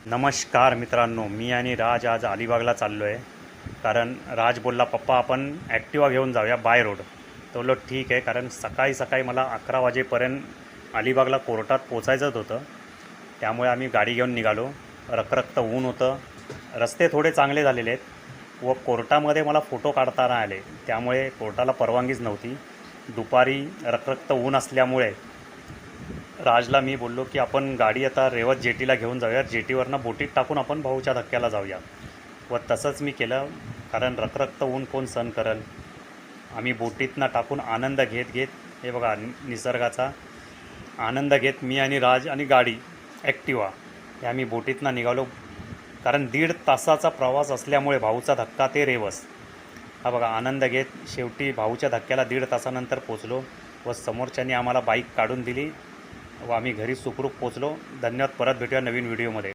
नमस्कार मित्रांनो, मी आणि राज आज अलिबागला चाललो आहे. कारण राज बोलला, पप्पा आपण ॲक्टिवा घेऊन जाऊया बाय रोड. तो बोललो ठीक आहे, कारण सकाळी सकाळी मला 11 वाजेपर्यंत अलिबागला कोर्टात पोचायचंच होतं. त्यामुळे आम्ही गाडी घेऊन निघालो. रखरखतं ऊन होतं, रस्ते थोडे चांगले झालेले आहेत व कोर्टामध्ये मला फोटो काढता नाही आले, त्यामुळे कोर्टाला परवानगीच नव्हती. दुपारी रखरखतं ऊन असल्यामुळे राजला मी बोललो की आपण गाडी आता रेवत जेटीला घेऊन जाऊया, जेटीवरनं बोटीत टाकून आपण भाऊच्या धक्क्याला जाऊया. व तसंच मी केलं, कारण रखरखतं ऊन कोण सहन करेल. आम्ही बोटीतनं टाकून आनंद घेत घेत, हे बघा निसर्गाचा आनंद घेत, मी आणि राज आणि गाडी ॲक्टिवा हे आम्ही बोटीतनं निघालो. कारण 1.5 तासाचा प्रवास असल्यामुळे भाऊचा धक्का ते रेवस, हा बघा आनंद घेत शेवटी भाऊच्या धक्क्याला 1.5 तासानंतर पोचलो व समोरच्यांनी आम्हाला बाईक काढून दिली व आम्ही घरी सुखरूप पोचलो. धन्यवाद. परत भेटूया नवीन व्हिडिओमध्ये.